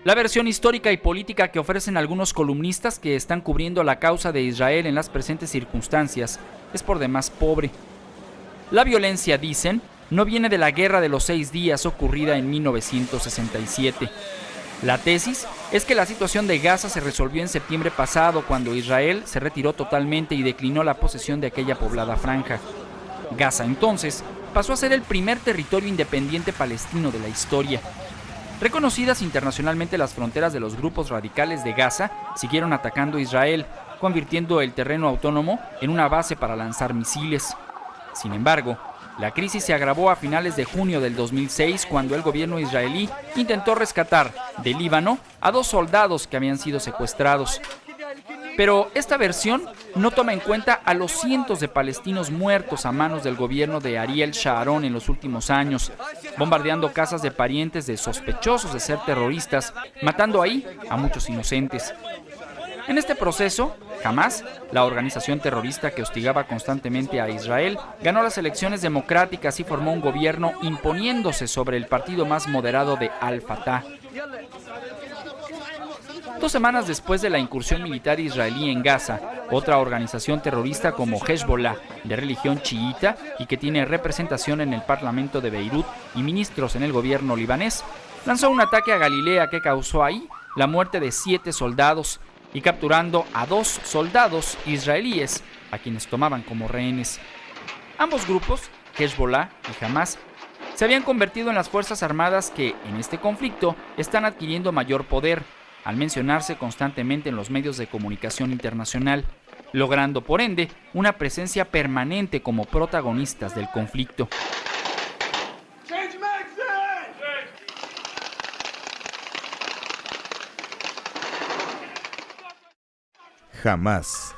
La versión histórica y política que ofrecen algunos columnistas que están cubriendo la causa de Israel en las presentes circunstancias es por demás pobre. La violencia, dicen, no viene de la Guerra de los 6 días ocurrida en 1967. La tesis es que la situación de Gaza se resolvió en septiembre pasado, cuando Israel se retiró totalmente y declinó la posesión de aquella poblada franja. Gaza entonces pasó a ser el primer territorio independiente palestino de la historia. Reconocidas internacionalmente, las fronteras de los grupos radicales de Gaza siguieron atacando a Israel, convirtiendo el terreno autónomo en una base para lanzar misiles. Sin embargo, la crisis se agravó a finales de junio del 2006, cuando el gobierno israelí intentó rescatar del Líbano a 2 soldados que habían sido secuestrados. Pero esta versión no toma en cuenta a los cientos de palestinos muertos a manos del gobierno de Ariel Sharon en los últimos años, bombardeando casas de parientes de sospechosos de ser terroristas, matando ahí a muchos inocentes. En este proceso, Hamás, la organización terrorista que hostigaba constantemente a Israel, ganó las elecciones democráticas y formó un gobierno imponiéndose sobre el partido más moderado de Al-Fatah. 2 semanas después de la incursión militar israelí en Gaza, otra organización terrorista como Hezbollah, de religión chiita y que tiene representación en el Parlamento de Beirut y ministros en el gobierno libanés, lanzó un ataque a Galilea que causó ahí la muerte de 7 soldados y capturando a 2 soldados israelíes, a quienes tomaban como rehenes. Ambos grupos, Hezbollah y Hamás, se habían convertido en las fuerzas armadas que, en este conflicto, están adquiriendo mayor poder, al mencionarse constantemente en los medios de comunicación internacional, logrando, por ende, una presencia permanente como protagonistas del conflicto. Hamás.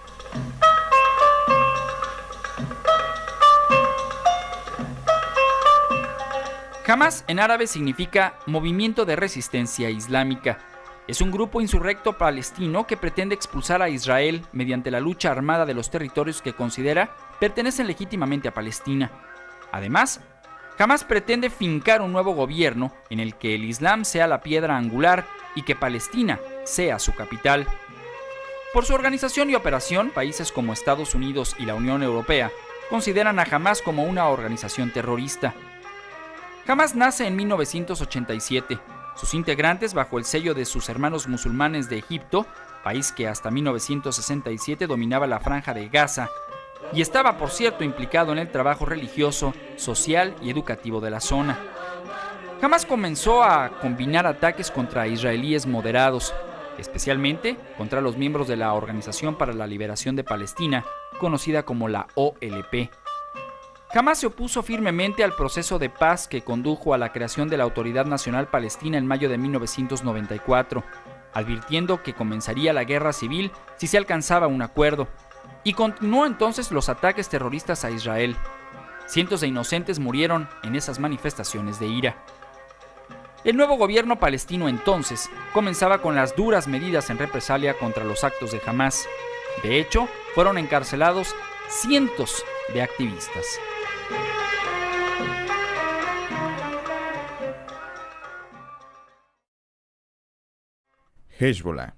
Hamás en árabe significa Movimiento de Resistencia Islámica. Es un grupo insurrecto palestino que pretende expulsar a Israel mediante la lucha armada de los territorios que considera pertenecen legítimamente a Palestina. Además, Hamás pretende fincar un nuevo gobierno en el que el Islam sea la piedra angular y que Palestina sea su capital. Por su organización y operación, países como Estados Unidos y la Unión Europea consideran a Hamás como una organización terrorista. Hamás nace en 1987. Sus integrantes, bajo el sello de sus hermanos musulmanes de Egipto, país que hasta 1967 dominaba la franja de Gaza y estaba, por cierto, implicado en el trabajo religioso, social y educativo de la zona. Hamás comenzó a combinar ataques contra israelíes moderados, especialmente contra los miembros de la Organización para la Liberación de Palestina, conocida como la OLP. Hamás se opuso firmemente al proceso de paz que condujo a la creación de la Autoridad Nacional Palestina en mayo de 1994, advirtiendo que comenzaría la guerra civil si se alcanzaba un acuerdo, y continuó entonces los ataques terroristas a Israel. Cientos de inocentes murieron en esas manifestaciones de ira. El nuevo gobierno palestino entonces comenzaba con las duras medidas en represalia contra los actos de Hamás. De hecho, fueron encarcelados cientos de activistas. Hezbollah.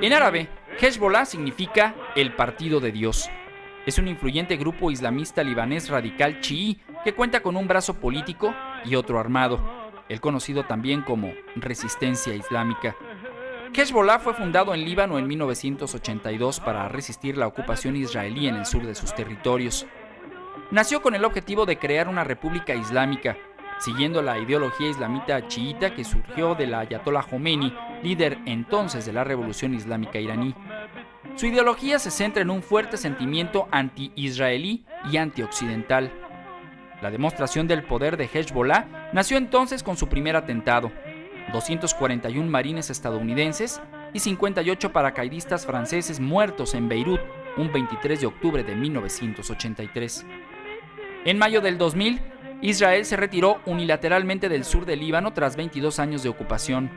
En árabe, Hezbollah significa el Partido de Dios. Es un influyente grupo islamista libanés radical chií que cuenta con un brazo político y otro armado, el conocido también como Resistencia Islámica. Hezbollah fue fundado en Líbano en 1982 para resistir la ocupación israelí en el sur de sus territorios. Nació con el objetivo de crear una república islámica, siguiendo la ideología islamita chiita que surgió del Ayatollah Jomeini, líder entonces de la revolución islámica iraní. Su ideología se centra en un fuerte sentimiento anti-israelí y anti-occidental. La demostración del poder de Hezbollah nació entonces con su primer atentado: 241 marines estadounidenses y 58 paracaidistas franceses muertos en Beirut un 23 de octubre de 1983. En mayo del 2000, Israel se retiró unilateralmente del sur del Líbano tras 22 años de ocupación.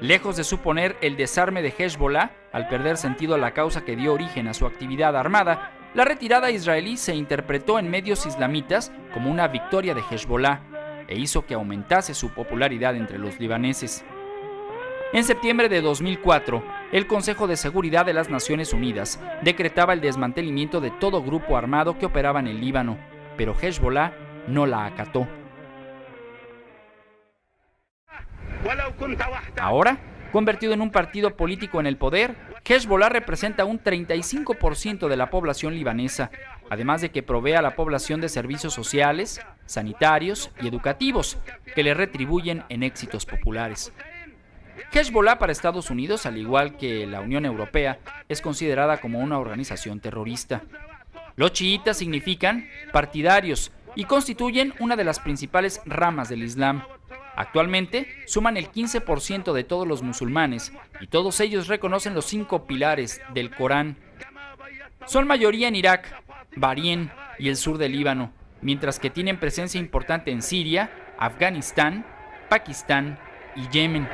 Lejos de suponer el desarme de Hezbollah, al perder sentido a la causa que dio origen a su actividad armada, la retirada israelí se interpretó en medios islamitas como una victoria de Hezbollah e hizo que aumentase su popularidad entre los libaneses. En septiembre de 2004, el Consejo de Seguridad de las Naciones Unidas decretaba el desmantelamiento de todo grupo armado que operaba en el Líbano, pero Hezbollah no la acató. Ahora, convertido en un partido político en el poder, Hezbollah representa un 35% de la población libanesa, además de que provee a la población de servicios sociales, sanitarios y educativos, que le retribuyen en éxitos populares. Hezbollah para Estados Unidos, al igual que la Unión Europea, es considerada como una organización terrorista. Los chiitas significan partidarios y constituyen una de las principales ramas del Islam. Actualmente suman el 15% de todos los musulmanes y todos ellos reconocen los 5 pilares del Corán. Son mayoría en Irak, Bahrién y el sur del Líbano, mientras que tienen presencia importante en Siria, Afganistán, Pakistán y Yemen.